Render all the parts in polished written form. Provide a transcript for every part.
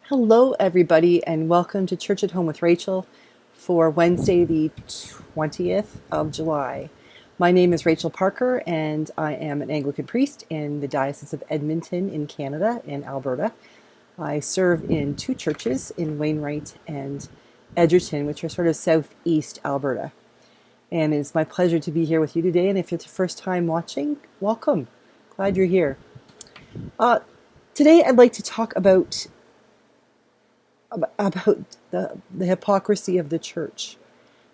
Hello, everybody, and welcome to Church at Home with Rachel for Wednesday, the 20th of July. My name is Rachel Parker, and I am an Anglican priest in the Diocese of Edmonton in Canada, in Alberta. I serve in two churches in Wainwright and Edgerton, which are sort of southeast Alberta. And it's my pleasure to be here with you today. And if it's the first time watching, welcome. Glad you're here. Today, I'd like to talk about the hypocrisy of the church.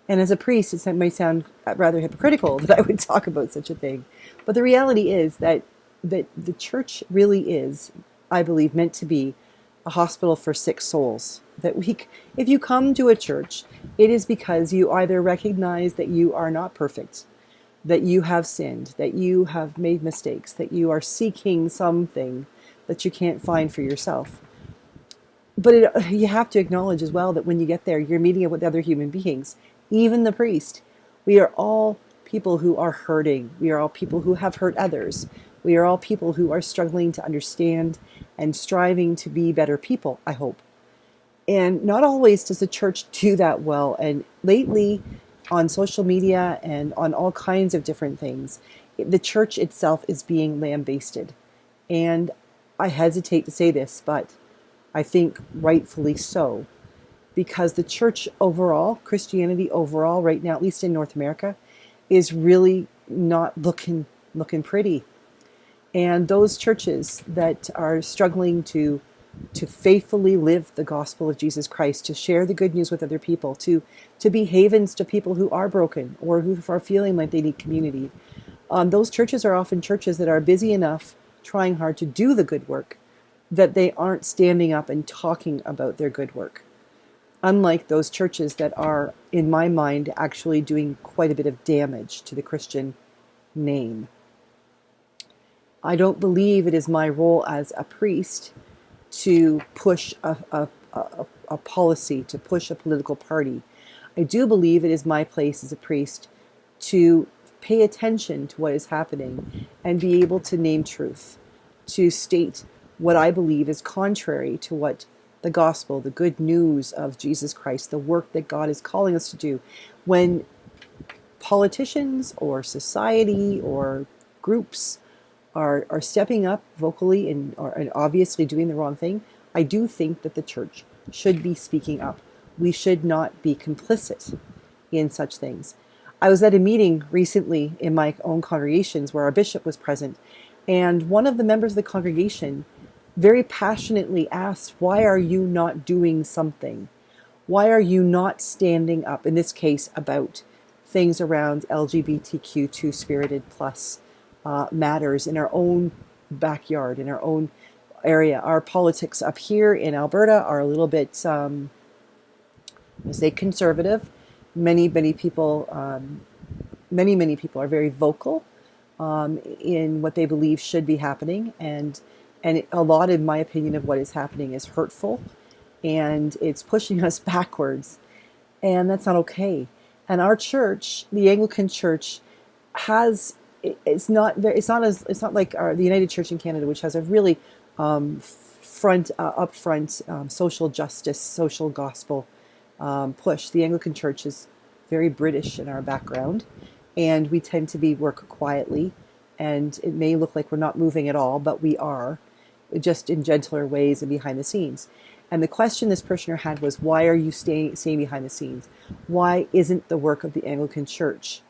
And as a priest, it might sound rather hypocritical that I would talk about such a thing. But the reality is that the church really is, I believe, meant to be a hospital for sick souls. If you come to a church, it is because you either recognize that you are not perfect, that you have sinned, that you have made mistakes, that you are seeking something that you can't find for yourself. But you have to acknowledge as well that when you get there, you're meeting up with other human beings, even the priest. We are all people who are hurting. We are all people who have hurt others. We are all people who are struggling to understand and striving to be better people, I hope. And not always does the church do that well. And lately, on social media and on all kinds of different things, the church itself is being lambasted. And I hesitate to say this, but I think rightfully so, because the church overall, Christianity overall, right now, at least in North America, is really not looking pretty. And those churches that are struggling to faithfully live the gospel of Jesus Christ, to share the good news with other people, to be havens to people who are broken or who are feeling like they need community, those churches are often churches that are busy enough, trying hard to do the good work, that they aren't standing up and talking about their good work. Unlike those churches that are, in my mind, actually doing quite a bit of damage to the Christian name. I don't believe it is my role as a priest to push a policy, to push a political party. I do believe it is my place as a priest to pay attention to what is happening and be able to name truth, to state what I believe is contrary to what the gospel, the good news of Jesus Christ, the work that God is calling us to do. When politicians or society or groups are stepping up vocally and obviously doing the wrong thing, I do think that the church should be speaking up. We should not be complicit in such things. I was at a meeting recently in my own congregations where our bishop was present, and one of the members of the congregation very passionately asked, why are you not doing something? Why are you not standing up, in this case, about things around LGBTQ two-spirited plus matters in our own backyard, in our own area? Our politics up here in Alberta are a little bit, I say, conservative. Many people are very vocal in what they believe should be happening, and a lot, in my opinion, of what is happening is hurtful, and it's pushing us backwards, and that's not okay. And our church, the Anglican Church, it's not like the United Church in Canada, which has a really upfront social justice, social gospel push. The Anglican Church is very British in our background, and we tend to work quietly, and it may look like we're not moving at all, but we are, just in gentler ways and behind the scenes. And the question this parishioner had was, why are you staying behind the scenes? Why isn't the work of the Anglican Church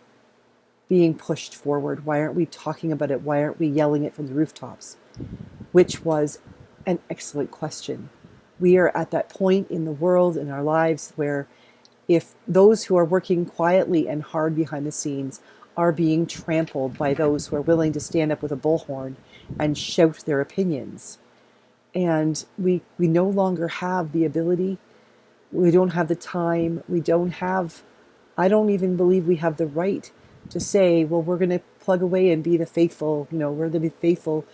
being pushed forward? Why aren't we talking about it? Why aren't we yelling it from the rooftops? Which was an excellent question. We are at that point in the world, in our lives, where if those who are working quietly and hard behind the scenes are being trampled by those who are willing to stand up with a bullhorn and shout their opinions. And we no longer have the ability, we don't have the time, I don't even believe we have the right to say, well, we're going to plug away and be the faithful, we're the faithful,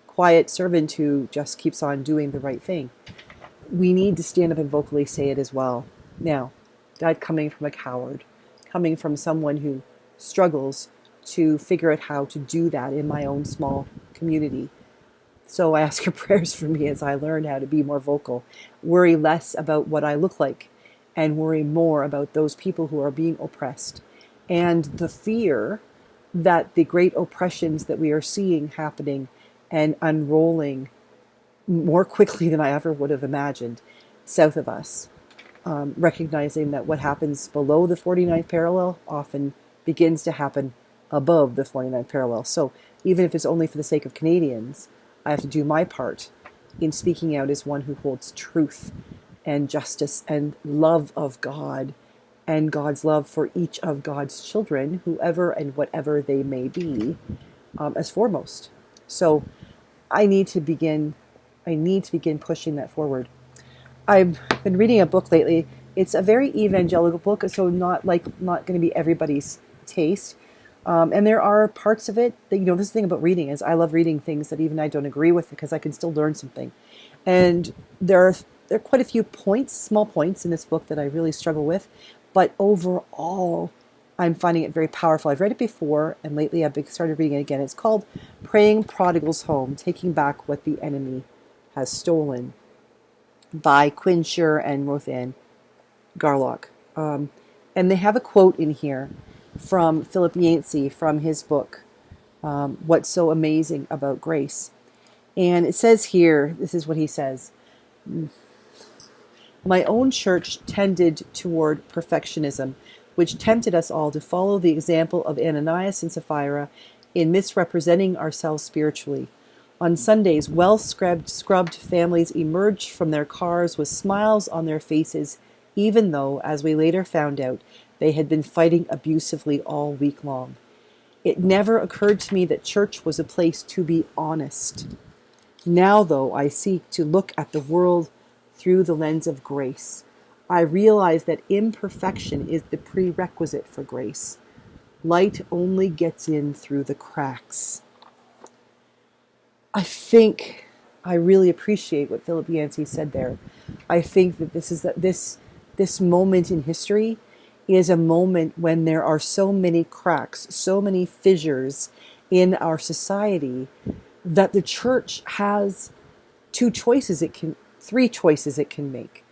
quiet servant who just keeps on doing the right thing. We need to stand up and vocally say it as well. Now, that coming from a coward, coming from someone who struggles to figure out how to do that in my own small community. So I ask your prayers for me as I learn how to be more vocal, worry less about what I look like, and worry more about those people who are being oppressed, and the fear that the great oppressions that we are seeing happening and unrolling more quickly than I ever would have imagined south of us, recognizing that what happens below the 49th parallel often begins to happen above the 49th parallel. So even if it's only for the sake of Canadians, I have to do my part in speaking out as one who holds truth and justice and love of God and God's love for each of God's children, whoever and whatever they may be, as foremost. So I need to begin pushing that forward. I've been reading a book lately. It's a very evangelical book, so not going to be everybody's taste. And there are parts of it that, this thing about reading is I love reading things that even I don't agree with because I can still learn something. And there are quite a few small points in this book that I really struggle with. But overall, I'm finding it very powerful. I've read it before, and lately I've started reading it again. It's called Praying Prodigals Home, Taking Back What the Enemy Has Stolen, by Quinn Shure and Rothann Garlock. And they have a quote in here from Philip Yancey from his book, What's So Amazing About Grace. And it says here, this is what he says: my own church tended toward perfectionism, which tempted us all to follow the example of Ananias and Sapphira in misrepresenting ourselves spiritually. On Sundays, well-scrubbed families emerged from their cars with smiles on their faces, even though, as we later found out, they had been fighting abusively all week long. It never occurred to me that church was a place to be honest. Now, though, I seek to look at the world through the lens of grace. I realize that imperfection is the prerequisite for grace. Light only gets in through the cracks. I think I really appreciate what Philip Yancey said there. I think that this moment in history is a moment when there are so many cracks, so many fissures in our society, that the church has three choices it can make.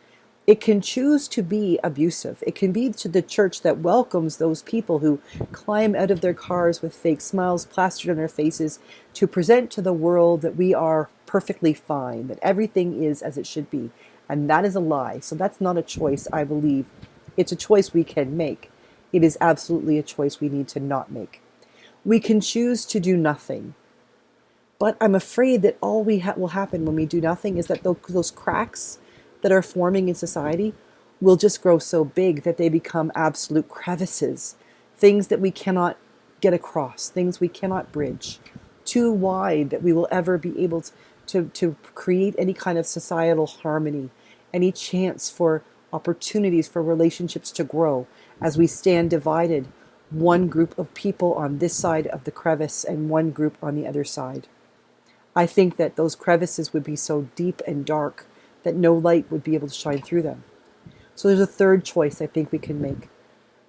It can choose to be abusive. It can be to the church that welcomes those people who climb out of their cars with fake smiles plastered on their faces to present to the world that we are perfectly fine, that everything is as it should be. And that is a lie. So that's not a choice, I believe. It's a choice we can make. It is absolutely a choice we need to not make. We can choose to do nothing. But I'm afraid that all will happen when we do nothing is that those cracks that are forming in society will just grow so big that they become absolute crevices, things that we cannot get across, things we cannot bridge, too wide that we will ever be able to create any kind of societal harmony, any chance for opportunities for relationships to grow as we stand divided, one group of people on this side of the crevice and one group on the other side. I think that those crevices would be so deep and dark that no light would be able to shine through them. So there's a third choice I think we can make.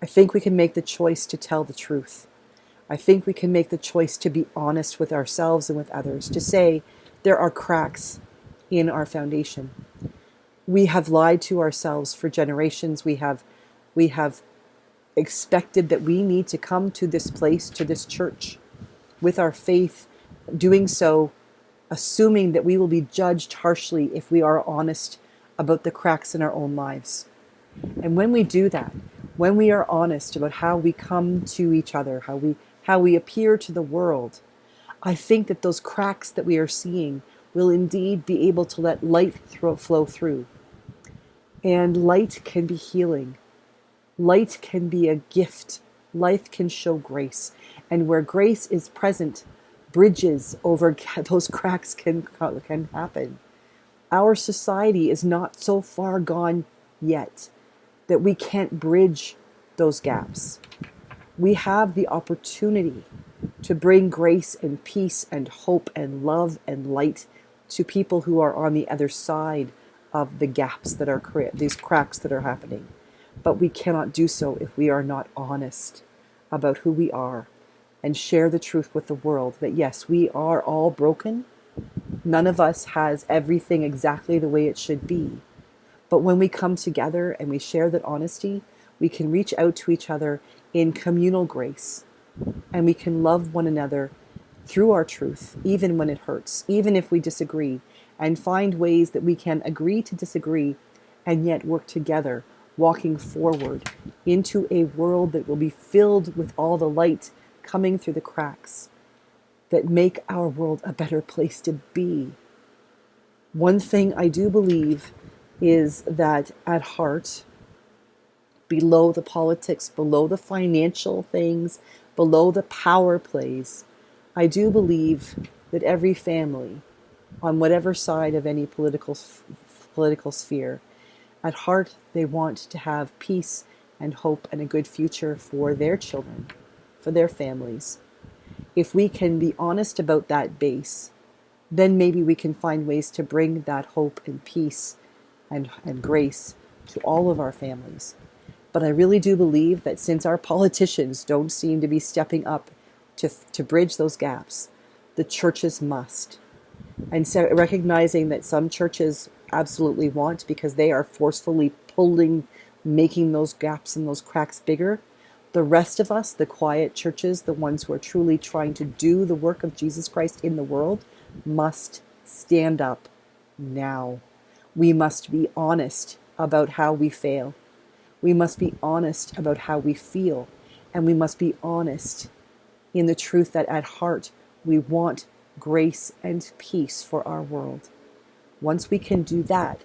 I think we can make the choice to tell the truth. I think we can make the choice to be honest with ourselves and with others, to say there are cracks in our foundation. We have lied to ourselves for generations. We have expected that we need to come to this place, to this church, with our faith, doing so assuming that we will be judged harshly if we are honest about the cracks in our own lives. And when we do that, when we are honest about how we come to each other, how we appear to the world, I think that those cracks that we are seeing will indeed be able to let light flow through. And light can be healing. Light can be a gift. Light can show grace. And where grace is present, bridges over those cracks can happen. Our society is not so far gone yet that we can't bridge those gaps. We have the opportunity to bring grace and peace and hope and love and light to people who are on the other side of the gaps that are these cracks that are happening. But we cannot do so if we are not honest about who we are and share the truth with the world that yes, we are all broken, None of us has everything exactly the way it should be. But when we come together and we share that honesty, we can reach out to each other in communal grace, and we can love one another through our truth, even when it hurts, even if we disagree, and find ways that we can agree to disagree and yet work together, walking forward into a world that will be filled with all the light coming through the cracks that make our world a better place to be. One thing I do believe is that at heart, below the politics, below the financial things, below the power plays, I do believe that every family, on whatever side of any political sphere, at heart they want to have peace and hope and a good future for their children, for their families. If we can be honest about that base, then maybe we can find ways to bring that hope and peace and grace to all of our families. But I really do believe that since our politicians don't seem to be stepping up to bridge those gaps, the churches must. And so recognizing that some churches absolutely want, because they are forcefully pulling, making those gaps and those cracks bigger, the rest of us, the quiet churches, the ones who are truly trying to do the work of Jesus Christ in the world, must stand up now. We must be honest about how we fail. We must be honest about how we feel. And we must be honest in the truth that at heart we want grace and peace for our world. Once we can do that,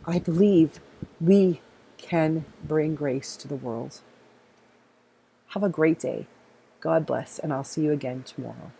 I believe we can bring grace to the world. Have a great day. God bless, and I'll see you again tomorrow.